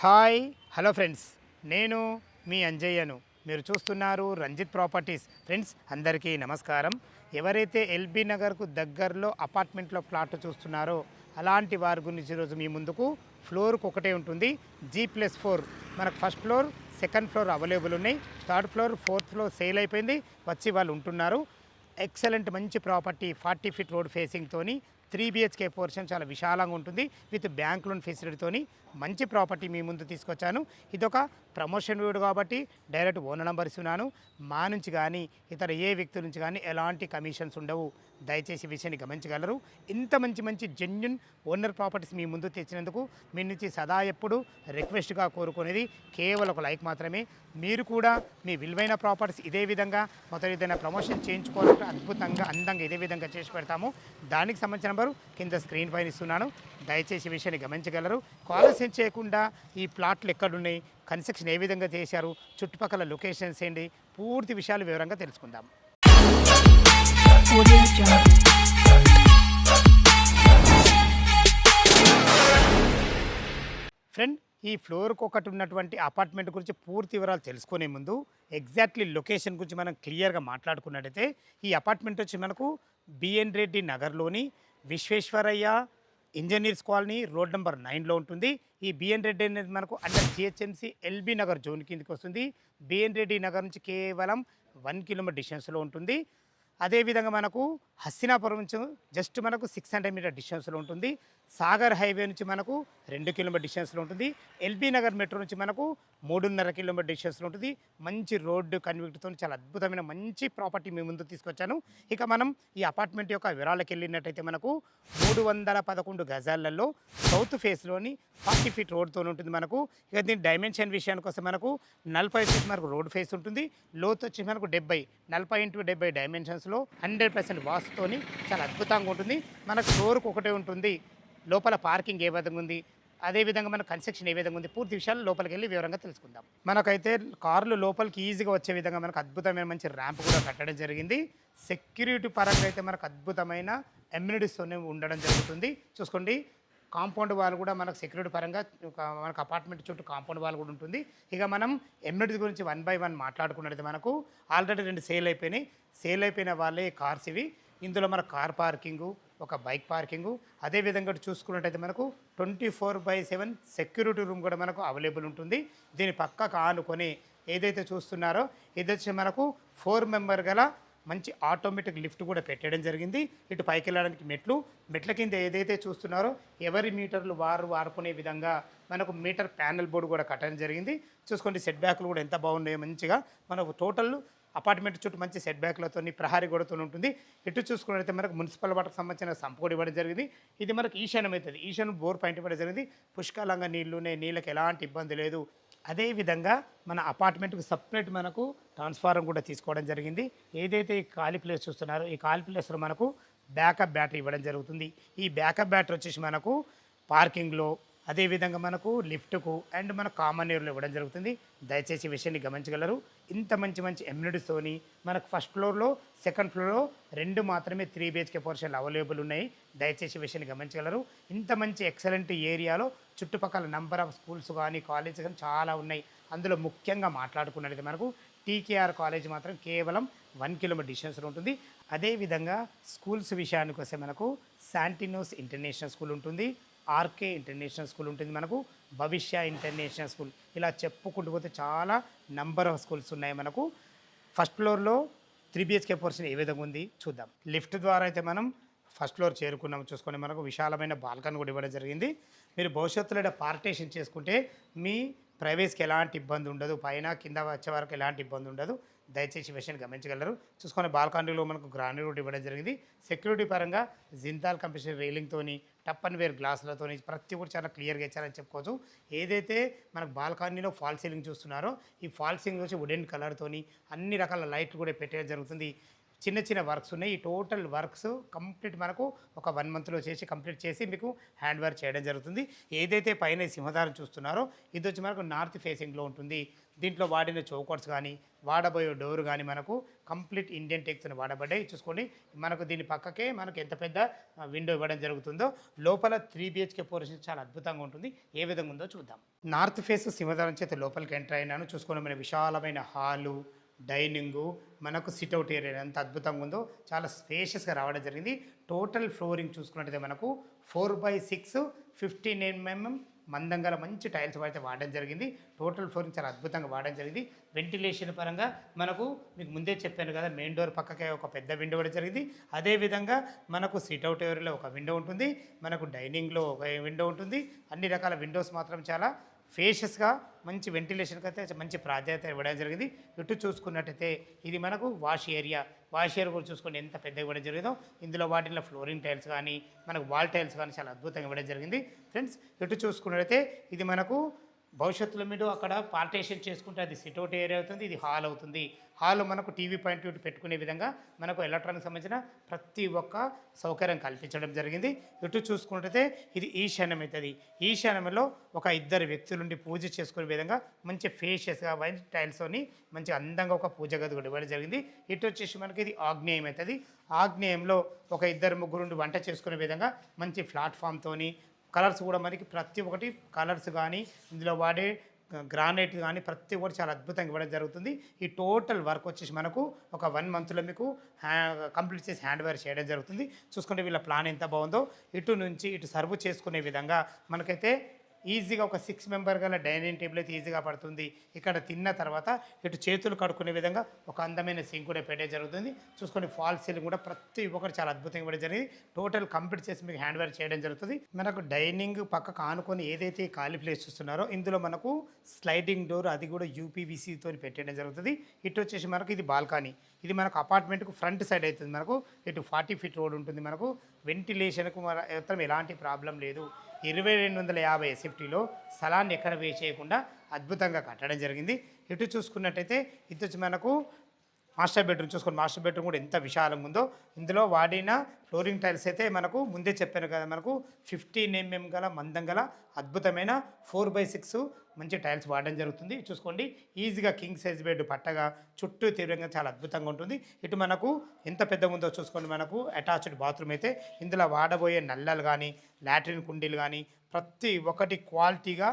Hi hello friends, నేను మీ అంజయ్యను. మీరు చూస్తున్నారు రంజిత్ ప్రాపర్టీస్. ఫ్రెండ్స్ అందరికీ నమస్కారం. ఎవరైతే ఎల్బీ నగర్కు దగ్గరలో అపార్ట్మెంట్లో ప్లాట్ చూస్తున్నారో అలాంటి వారి గురించి ఈరోజు మీ ముందుకు ఫ్లోర్కి ఒకటే ఉంటుంది. G+4 మనకు first floor, second floor available ఉన్నాయి. Third floor, fourth floor sale అయిపోయింది, వచ్చి వాళ్ళు ఉంటున్నారు. ఎక్సలెంట్ మంచి ప్రాపర్టీ 40 ఫీట్ రోడ్ ఫేసింగ్తోని 3 BHK పోర్షన్ చాలా విశాలంగా ఉంటుంది. విత్ బ్యాంక్ లోన్ ఫెసిలిటీతోని మంచి ప్రాపర్టీ మీ ముందు తీసుకొచ్చాను. ఇదొక ప్రమోషన్ వీడియో కాబట్టి డైరెక్ట్ ఓనర్ నెంబర్ ఇస్తున్నాను. మా నుంచి కానీ ఇతర ఏ వ్యక్తి నుంచి కానీ ఎలాంటి కమిషన్స్ ఉండవు. దయచేసి ఈ విషయాన్ని గమనించగలరు. ఇంత మంచి మంచి జెన్యున్ ఓనర్ ప్రాపర్టీస్ మీ ముందు తెచ్చినందుకు మీ నుంచి సదా ఎప్పుడు రిక్వెస్ట్గా కోరుకునేది కేవలం ఒక లైక్ మాత్రమే. మీరు కూడా మీ విలువైన ప్రాపర్టీస్ ఇదే విధంగా మొత్తం ఏదైనా ప్రమోషన్ చేయించుకోవాలంటే అద్భుతంగా అందంగా ఇదే విధంగా చేసి పెడతాము. దానికి సంబంధించిన నెంబరు కింద స్క్రీన్ పైన ఇస్తున్నాను. దయచేసి ఈ విషయాన్ని గమనించగలరు. ఆలస్యం చేయకుండా ఈ ప్లాట్లు ఎక్కడున్నాయి, కన్స్ట్రక్షన్ ఏ విధంగా చేశారు, చుట్టుపక్కల లొకేషన్స్ ఏంటి, పూర్తి విషయాలు వివరంగా తెలుసుకుందాం. ఫ్రెండ్, ఈ ఫ్లోర్కి ఒకటి ఉన్నటువంటి అపార్ట్మెంట్ గురించి పూర్తి వివరాలు తెలుసుకునే ముందు ఎగ్జాక్ట్లీ లొకేషన్ గురించి మనం క్లియర్గా మాట్లాడుకున్నట్టయితే ఈ అపార్ట్మెంట్ వచ్చి మనకు బిఎన్ రెడ్డి నగర్లోని Visvesvaraya engineers colony road number 9లో ఉంటుంది. ఈ బిఎన్ రెడ్డి అనేది మనకు under GHMC LB Nagar zone కిందకి వస్తుంది. బిఎన్ రెడ్డి నగర్ నుంచి కేవలం 1 కిలోమీటర్ డిస్టెన్స్లో ఉంటుంది. అదేవిధంగా మనకు హస్తినాపురం నుంచి జస్ట్ మనకు 600 మీటర్ డిస్టెన్స్లో ఉంటుంది. సాగర్ హైవే నుంచి మనకు 2 కిలోమీటర్ డిస్టెన్స్లో ఉంటుంది. ఎల్బీ నగర్ మెట్రో నుంచి మనకు 3.5 కిలోమీటర్ డిస్టెన్స్లో ఉంటుంది. మంచి రోడ్డు కన్విక్ట్తో చాలా అద్భుతమైన మంచి ప్రాపర్టీ మీ ముందు తీసుకొచ్చాను. ఇక మనం ఈ అపార్ట్మెంట్ యొక్క వివరాలకు వెళ్ళినట్టయితే మనకు 311 గజాలలో సౌత్ ఫేస్లోని 40 ఫీట్ రోడ్తో ఉంటుంది. మనకు ఇక దీని డైమెన్షన్ విషయానికి వస్తే మనకు 40 ఫీట్ మనకు రోడ్ ఫేస్ ఉంటుంది. లోతు వచ్చి మనకు 40 x 70 డైమెన్షన్స్లో 100% వాస్తుతోని చాలా అద్భుతంగా ఉంటుంది. మనకు ఫ్లోర్కి ఒకటే ఉంటుంది. లోపల పార్కింగ్ ఏ విధంగా ఉంది, అదేవిధంగా మన కన్స్ట్రక్షన్ ఏ విధంగా ఉంది, పూర్తి విషయాలు లోపలికి వెళ్ళి వివరంగా తెలుసుకుందాం. మనకైతే కార్లు లోపలికి ఈజీగా వచ్చే విధంగా మనకు అద్భుతమైన మంచి ర్యాంప్ కూడా కట్టడం జరిగింది. సెక్యూరిటీ పరంగా అయితే మనకు అద్భుతమైన ఎమ్యూనిటీస్తోనే ఉండడం జరుగుతుంది. చూసుకోండి, కాంపౌండ్ వాల్ కూడా మనకు సెక్యూరిటీ పరంగా మనకు అపార్ట్మెంట్ చుట్టూ కాంపౌండ్ వాల్ కూడా ఉంటుంది. ఇక మనం ఎమ్యూనిటీస్ గురించి 1 by 1 మాట్లాడుకున్నట్టు మనకు ఆల్రెడీ 2 సేల్ అయిపోయినాయి. సేల్ అయిపోయిన వాళ్ళే కార్స్ ఇవి. ఇందులో మన కార్ పార్కింగు, ఒక బైక్ పార్కింగు, అదేవిధంగా చూసుకున్నట్టయితే మనకు 24/7 సెక్యూరిటీ రూమ్ కూడా మనకు అవైలబుల్ ఉంటుంది. దీని పక్కకు ఆనుకొని ఏదైతే చూస్తున్నారో ఇది వచ్చి మనకు 4 మెంబర్ గల మంచి ఆటోమేటిక్ లిఫ్ట్ కూడా పెట్టడం జరిగింది. ఇటు పైకి వెళ్ళడానికి మెట్ల కింద ఏదైతే చూస్తున్నారో ఎవరి మీటర్లు వారు వాడుకునే విధంగా మనకు మీటర్ ప్యానెల్ బోర్డు కూడా కట్టడం జరిగింది. చూసుకోండి, సెట్ బ్యాక్లు కూడా ఎంత బాగున్నాయో మంచిగా. మనకు టోటల్ అపార్ట్మెంట్ చుట్టూ మంచి సెట్ బ్యాక్లతో ప్రహారీ గోడతో ఉంటుంది. ఇటు చూసుకున్నట్లయితే మనకు మున్సిపల్ వాటర్కి సంబంధించిన సంప్ కూడా ఇవ్వడం జరిగింది. ఇది మనకు ఈశాన్యం అవుతుంది. ఈశాన్యం బోర్ పాయింట్ ఇవ్వడం జరిగింది. పుష్కలంగా నీళ్ళకి ఎలాంటి ఇబ్బంది లేదు. అదేవిధంగా మన అపార్ట్మెంట్కి సపరేట్ మనకు ట్రాన్స్ఫారం కూడా తీసుకోవడం జరిగింది. ఏదైతే ఈ ఖాళీ ప్లేస్ చూస్తున్నారో ఈ ఖాళీ ప్లేస్లో మనకు బ్యాకప్ బ్యాటరీ ఇవ్వడం జరుగుతుంది. ఈ బ్యాకప్ బ్యాటరీ వచ్చేసి మనకు పార్కింగ్లో, అదేవిధంగా మనకు లిఫ్ట్కు అండ్ మన కామన్ ఏరియాలో ఇవ్వడం జరుగుతుంది. దయచేసి ఈ విషయాన్ని గమనించగలరు. ఇంత మంచి మంచి ఎమ్యూనిటీస్తోని మనకు ఫస్ట్ ఫ్లోర్లో, సెకండ్ ఫ్లోర్లో 2 మాత్రమే 3 BHK పోర్షన్లు అవైలబుల్ ఉన్నాయి. దయచేసి ఈ విషయాన్ని గమనించగలరు. ఇంత మంచి ఎక్సలెంట్ ఏరియాలో చుట్టుపక్కల నెంబర్ ఆఫ్ స్కూల్స్ కానీ కాలేజెస్ కానీ చాలా ఉన్నాయి. అందులో ముఖ్యంగా మాట్లాడుకున్నట్లయితే మనకు TKR కాలేజ్ మాత్రం కేవలం 1 కిలోమీటర్ డిస్టెన్స్లో ఉంటుంది. అదేవిధంగా స్కూల్స్ విషయానికి వస్తే మనకు శాంటినోస్ ఇంటర్నేషనల్ స్కూల్ ఉంటుంది, ఆర్కే ఇంటర్నేషనల్ స్కూల్ ఉంటుంది, మనకు భవిష్య ఇంటర్నేషనల్ స్కూల్, ఇలా చెప్పుకుంటూ పోతే చాలా నెంబర్ ఆఫ్ స్కూల్స్ ఉన్నాయి. మనకు ఫస్ట్ ఫ్లోర్లో 3 BHK పోర్షన్ ఏ విధంగా ఉంది చూద్దాం. లిఫ్ట్ ద్వారా అయితే మనం ఫస్ట్ ఫ్లోర్ చేరుకున్నాము. చూసుకొని మనకు విశాలమైన బాల్కనీ కూడా ఇవ్వడం జరిగింది. మీరు భవిష్యత్తులో పార్టేషన్ చేసుకుంటే మీ ప్రైవేస్కి ఎలాంటి ఇబ్బంది ఉండదు. పైన కింద వచ్చే వరకు ఎలాంటి ఇబ్బంది ఉండదు. దయచేసి విషయాన్ని గమనించగలరు. చూసుకొని బాల్కనీలో మనకు గ్రానైట్ ఇవ్వడం జరిగింది. సెక్యూరిటీ పరంగా జిందాల్ కంపెనీ రైలింగ్తోని, టప్ అండ్ వేర్ గ్లాసులతోని ప్రతి ఒక్కటి చాలా క్లియర్గా ఇచ్చారని చెప్పుకోవచ్చు. ఏదైతే మనకు బాల్కనీలో ఫాల్ సీలింగ్ చూస్తున్నారో ఈ ఫాల్ సీలింగ్ వచ్చి వుడెన్ కలర్తోని అన్ని రకాల లైట్లు కూడా పెట్టడం జరుగుతుంది. చిన్న చిన్న వర్క్స్ ఉన్నాయి. ఈ టోటల్ వర్క్స్ కంప్లీట్ మనకు ఒక 1 మంత్లో కంప్లీట్ చేసి మీకు హ్యాండ్ వర్క్ చేయడం జరుగుతుంది. ఏదైతే పైన సింహదారం చూస్తున్నారో ఇది వచ్చి మనకు నార్త్ ఫేసింగ్లో ఉంటుంది. దీంట్లో వాడిన చౌకట్స్ కానీ వాడబోయే డోర్ కానీ మనకు కంప్లీట్ ఇండియన్ టెక్తో వాడబడ్డాయి. చూసుకోండి మనకు దీని పక్కకే మనకు ఎంత పెద్ద విండో ఇవ్వడం జరుగుతుందో. లోపల 3 BHK పోర్షన్ చాలా అద్భుతంగా ఉంటుంది. ఏ విధంగా ఉందో చూద్దాం. నార్త్ ఫేస్ సింహదారం చేత లోపలికి ఎంటర్ అయినాను. చూసుకోండి మన విశాలమైన హాలు, డైనింగు, మనకు సిట్అవుట్ ఏరియా ఎంత అద్భుతంగా ఉందో. చాలా స్పేషియస్గా రావడం జరిగింది. టోటల్ ఫ్లోరింగ్ చూసుకున్నట్టయితే మనకు 4/6 15 mm మందంగా మంచి టైల్స్ అయితే వాడడం జరిగింది. టోటల్ ఫ్లోరింగ్ చాలా అద్భుతంగా వాడడం జరిగింది. వెంటిలేషన్ పరంగా మనకు మీకు ముందే చెప్పాను కదా, మెయిన్ డోర్ పక్కకే ఒక పెద్ద విండో ఇవ్వడం జరిగింది. అదేవిధంగా మనకు సిట్అవుట్ ఏరియాలో ఒక విండో ఉంటుంది, మనకు డైనింగ్లో ఒక విండో ఉంటుంది. అన్ని రకాల విండోస్ మాత్రం చాలా ఫేషియస్గా మంచి వెంటిలేషన్కి అయితే మంచి ప్రాధాన్యత ఇవ్వడం జరిగింది. ఇటు చూసుకున్నట్టయితే ఇది మనకు వాష్ ఏరియా కూడా చూసుకోండి ఎంత పెద్దగా ఇవ్వడం జరిగిందో. ఇందులో వాటిలో ఫ్లోరింగ్ టైల్స్ కానీ మనకు వాల్ టైల్స్ కానీ చాలా అద్భుతంగా ఇవ్వడం జరిగింది. ఫ్రెండ్స్ ఇటు చూసుకున్నట్టయితే ఇది మనకు భవిష్యత్తులో మీరు అక్కడ పార్టేషన్ చేసుకుంటే అది సిట్అవుట్ ఏరియా అవుతుంది, ఇది హాల్ అవుతుంది. హాల్ మనకు టీవీ పాయింట్ పెట్టుకునే విధంగా మనకు ఎలక్ట్రానిక్ సంబంధించిన ప్రతి ఒక్క సౌకర్యం కల్పించడం జరిగింది. ఇటు చూసుకుంటే ఇది ఈశాన్యం అవుతుంది. ఈశాన్యంలో ఒక 2 వ్యక్తులుండి పూజ చేసుకునే విధంగా మంచి ఫేషియస్గా వైట్ టైల్స్తోని మంచి అందంగా ఒక పూజ గది కూడా ఇవ్వడం జరిగింది. ఇటు వచ్చేసి మనకి ఇది ఆగ్నేయం అవుతుంది. ఆగ్నేయంలో ఒక 2-3 వంట చేసుకునే విధంగా మంచి ప్లాట్ఫామ్తోని కలర్స్ కూడా మనకి ప్రతి ఒక్కటి కలర్స్ కానీ ఇందులో వాడే గ్రానైట్ కానీ ప్రతి ఒక్కటి చాలా అద్భుతంగా ఇవ్వడం జరుగుతుంది. ఈ టోటల్ వర్క్ వచ్చేసి మనకు ఒక 1 మంత్లో మీకు కంప్లీట్ చేసి హ్యాండ్ ఓవర్ చేయడం జరుగుతుంది. చూసుకుంటే వీళ్ళ ప్లాన్ ఎంత బాగుందో. ఇటు నుంచి ఇటు సర్వ్ చేసుకునే విధంగా మనకైతే ఈజీగా ఒక 6 మెంబర్ గల డైనింగ్ టేబుల్ అయితే ఈజీగా పడుతుంది. ఇక్కడ తిన్న తర్వాత ఇటు చేతులు కడుక్కునే విధంగా ఒక అందమైన సింక్ కూడా పెట్టే జరుగుతుంది. చూసుకొని ఫాల్ సీలింగ్ కూడా ప్రతి ఒక్కటి చాలా అద్భుతంగా ఇవ్వడం జరిగింది. టోటల్ కంప్లీట్ చేసి మీకు హ్యాండ్ వర్క్ చేయడం జరుగుతుంది. మనకు డైనింగ్ పక్కకు ఆనుకొని ఏదైతే ఖాళీ ప్లేస్ చూస్తున్నారో ఇందులో మనకు స్లైడింగ్ డోర్ అది కూడా యూపీవీసీతో పెట్టడం జరుగుతుంది. ఇటు వచ్చేసి మనకు ఇది బాల్కనీ. ఇది మనకు అపార్ట్మెంట్కు ఫ్రంట్ సైడ్ అవుతుంది. మనకు ఇటు 40 ఫీట్ రోడ్ ఉంటుంది. మనకు వెంటిలేషన్కు మాత్రం ఎలాంటి ప్రాబ్లం లేదు. 2250 SFTలో స్థలాన్ని ఎక్కడ వేస్ట్ చేయకుండా అద్భుతంగా కట్టడం జరిగింది. ఇటు చూసుకున్నట్టయితే ఇది వచ్చి మనకు మాస్టర్ బెడ్రూమ్. చూసుకోండి మాస్టర్ బెడ్రూమ్ కూడా ఎంత విశాలంగా ఉందో. ఇందులో వాడిన ఫ్లోరింగ్ టైల్స్ అయితే మనకు ముందే చెప్పాను కదా, మనకు 15 mm గల మందం గల అద్భుతమైన 4/6 మంచి టైల్స్ వాడడం జరుగుతుంది. చూసుకోండి ఈజీగా కింగ్ సైజ్ బెడ్ పట్టగా చుట్టూ తీవ్రంగా చాలా అద్భుతంగా ఉంటుంది. ఇటు మనకు ఎంత పెద్దగా ఉందో చూసుకోండి. మనకు అటాచ్డ్ బాత్రూమ్ అయితే ఇందులో వాడబోయే నల్లలు కానీ లాట్రిన్ కుండీలు కానీ ప్రతి ఒక్కటి క్వాలిటీగా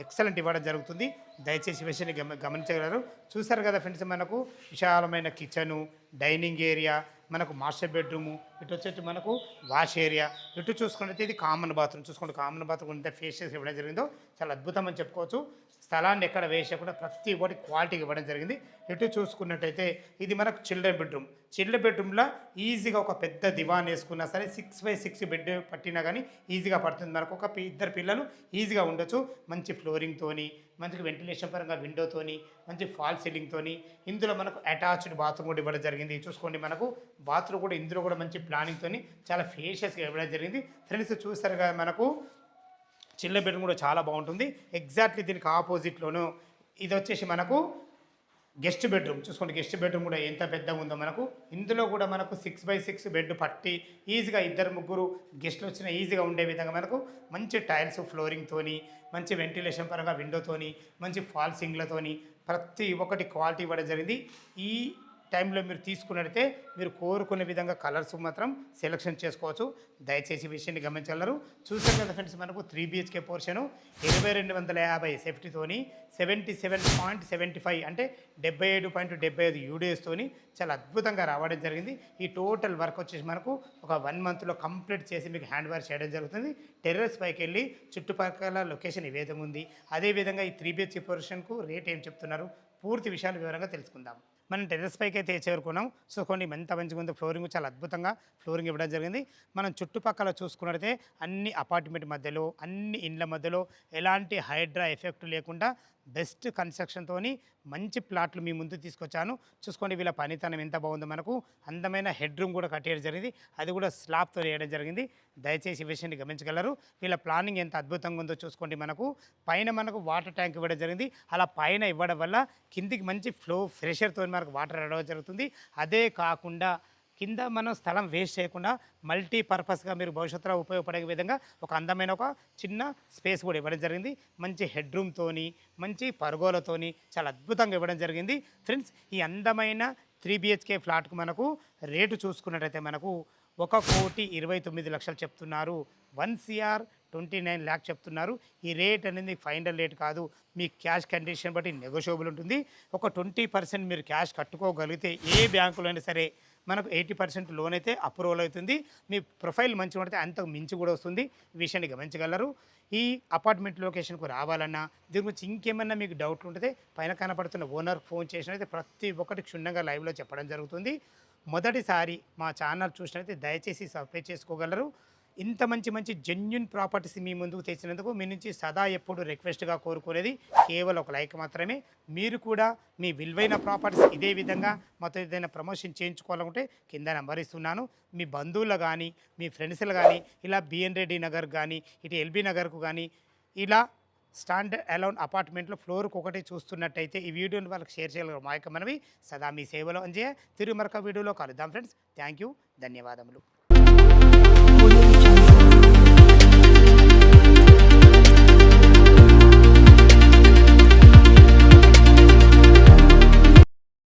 ఎక్సలెంట్ ఇవ్వడం జరుగుతుంది. దయచేసి విషయాన్ని గమనించగలరు. చూసారు కదా ఫ్రెండ్స్, మనకు విశాలమైన కిచెను, డైనింగ్ ఏరియా, మనకు మాస్టర్ బెడ్రూము, ఇటు వచ్చేసి మనకు వాష్ ఏరియా, ఇటు చూసుకున్నట్లయితే ఇది కామన్ బాత్రూమ్. చూసుకోండి కామన్ బాత్రూమ్ ఎంత ఫేషియస్ ఇవ్వడం జరిగిందో చాలా అద్భుతం అని చెప్పుకోవచ్చు. స్థలాన్ని ఎక్కడ వేసేయకుండా ప్రతి ఒక్కటి క్వాలిటీగా ఇవ్వడం జరిగింది. ఇటు చూసుకున్నట్టయితే ఇది మనకు చిల్డ్రన్ బెడ్రూమ్. చిల్డ్రన్ బెడ్రూమ్లో ఈజీగా ఒక పెద్ద దివాన్ వేసుకున్నా సరే 6/6 బెడ్ పట్టినా కానీ ఈజీగా పడుతుంది. మనకు ఒక 2 పిల్లలు ఈజీగా ఉండొచ్చు. మంచి ఫ్లోరింగ్తోని, మంచి వెంటిలేషన్ పరంగా విండోతోని, మంచి ఫాల్ సీలింగ్తోని, ఇందులో మనకు అటాచ్డ్ బాత్రూమ్ కూడా ఇవ్వడం జరిగింది. చూసుకోండి మనకు బాత్రూమ్ కూడా ఇందులో కూడా మంచి ప్లానింగ్తోని చాలా ఫేషియస్గా ఇవ్వడం జరిగింది. ఫ్రెండ్స్ చూస్తారు కదా, మనకు చిల్డ్రన్ బెడ్రూమ్ కూడా చాలా బాగుంటుంది. ఎగ్జాక్ట్లీ దీనికి ఆపోజిట్లోను ఇది వచ్చేసి మనకు గెస్ట్ బెడ్రూమ్. చూసుకోండి గెస్ట్ బెడ్రూమ్ కూడా ఎంత పెద్దగా ఉందో. మనకు ఇందులో కూడా మనకు 6/6 బెడ్ పట్టి ఈజీగా 2-3 గెస్ట్లు వచ్చినా ఈజీగా ఉండే విధంగా మనకు మంచి టైల్స్ ఫ్లోరింగ్తోని, మంచి వెంటిలేషన్ పరంగా విండోతోని, మంచి ఫాల్ సింగ్లతోని ప్రతి ఒక్కటి క్వాలిటీ ఇవ్వడం జరిగింది. ఈ టైంలో మీరు తీసుకున్నట్టయితే మీరు కోరుకునే విధంగా కలర్స్ మాత్రం సెలెక్షన్ చేసుకోవచ్చు. దయచేసి విషయాన్ని గమనించగలరు. చూసారు కదా ఫ్రెండ్స్, మనకు 3 BHK పోర్షను 2250 SFTతోని 77.75 అంటే 77.75 UDSతోని చాలా అద్భుతంగా రావడం జరిగింది. ఈ టోటల్ వర్క్ వచ్చేసి మనకు ఒక 1 మంత్లో కంప్లీట్ చేసి మీకు హ్యాండ్ ఓవర్ చేయడం జరుగుతుంది. టెర్రస్ పైకి వెళ్ళి చుట్టుపక్కల లొకేషన్ ఏ విధంగా ఉంది, అదేవిధంగా ఈ 3 BHK పోర్షన్కు రేట్ ఏం చెప్తున్నారు, పూర్తి విషయాలు వివరంగా తెలుసుకుందాం. మనం టెర్రస్ పైకి అయితే చేరుకున్నాం. సో కొన్ని ఎంత మంచిగా ఉందో. ఫ్లోరింగ్ చాలా అద్భుతంగా ఫ్లోరింగ్ ఇవ్వడం జరిగింది. మనం చుట్టుపక్కల చూసుకున్నట్టయితే అన్ని అపార్ట్మెంట్ మధ్యలో, అన్ని ఇండ్ల మధ్యలో ఎలాంటి హైడ్రా ఎఫెక్ట్ లేకుండా బెస్ట్ కన్స్ట్రక్షన్తోని మంచి ప్లాట్లు మీ ముందు తీసుకొచ్చాను. చూసుకోండి వీళ్ళ పనితనం ఎంత బాగుందో. మనకు అందమైన హెడ్ రూమ్ కూడా కట్టేయడం జరిగింది, అది కూడా స్లాబ్తో వేయడం జరిగింది. దయచేసి ఈ విషయాన్ని గమనించగలరు. వీళ్ళ ప్లానింగ్ ఎంత అద్భుతంగా ఉందో చూసుకోండి. పైన మనకు వాటర్ ట్యాంక్ ఇవ్వడం జరిగింది. అలా పైన ఇవ్వడం వల్ల కిందికి మంచి ఫ్లో ఫ్రెషర్తో మనకు వాటర్ రావడం జరుగుతుంది. అదే కాకుండా కింద మనం స్థలం వేస్ట్ చేయకుండా మల్టీపర్పస్గా మీరు భవిష్యత్తులో ఉపయోగపడే విధంగా ఒక అందమైన ఒక చిన్న స్పేస్ కూడా ఇవ్వడం జరిగింది. మంచి హెడ్ రూమ్తోని, మంచి పరుగోలతోని చాలా అద్భుతంగా ఇవ్వడం జరిగింది. ఫ్రెండ్స్, ఈ అందమైన 3 BHK ఫ్లాట్కు మనకు రేటు చూసుకున్నట్టయితే మనకు 1,29,00,000 చెప్తున్నారు. 1,29 lakh చెప్తున్నారు. ఈ రేట్ అనేది ఫైనల్ రేట్ కాదు, మీ క్యాష్ కండిషన్ బట్టి నెగోషియబుల్ ఉంటుంది. ఒక 20% మీరు క్యాష్ కట్టుకోగలిగితే ఏ బ్యాంకులో అయినా సరే మనకు 80% లోన్ అయితే అప్రూవల్ అవుతుంది. మీ ప్రొఫైల్ మంచిగా ఉంటే అంతకు మించి కూడా వస్తుంది. ఈ విషయాన్ని గమనించగలరు. ఈ అపార్ట్మెంట్ లొకేషన్కు రావాలన్నా దీని గురించి ఇంకేమన్నా మీకు డౌట్ ఉంటే పైన కనపడుతున్న ఓనర్కి ఫోన్ చేసినైతే ప్రతి ఒక్కటి క్షుణ్ణంగా లైవ్లో చెప్పడం జరుగుతుంది. మొదటిసారి మా ఛానల్ చూసినట్లయితే దయచేసి సబ్స్క్రైబ్ చేసుకోగలరు. ఇంత మంచి మంచి జెన్యున్ ప్రాపర్టీస్ మీ ముందుకు తెచ్చినందుకు మీ నుంచి సదా ఎప్పుడు రిక్వెస్ట్గా కోరుకునేది కేవలం ఒక లైక్ మాత్రమే. మీరు కూడా మీ విలువైన ప్రాపర్టీస్ ఇదే విధంగా మాతో ఏదైనా ప్రమోషన్ చేయించుకోవాలనుకుంటే కింద నెంబర్ ఇస్తున్నాను. మీ బంధువులు కానీ మీ ఫ్రెండ్స్లు కానీ ఇలా బిఎన్ రెడ్డి నగర్ కానీ ఇటు ఎల్బీ నగర్కు కానీ ఇలా స్టాండర్డ్ అలోన్ అపార్ట్మెంట్లో ఫ్లోర్కి ఒకటి చూస్తున్నట్టయితే ఈ వీడియోని వాళ్ళకి షేర్ చేయగలరు. మా యొక్క మనవి సదా మీ సేవలో అంజయ్య. తిరిగి మరొక వీడియోలో కలుద్దాం ఫ్రెండ్స్. థ్యాంక్ యూ, ధన్యవాదములు.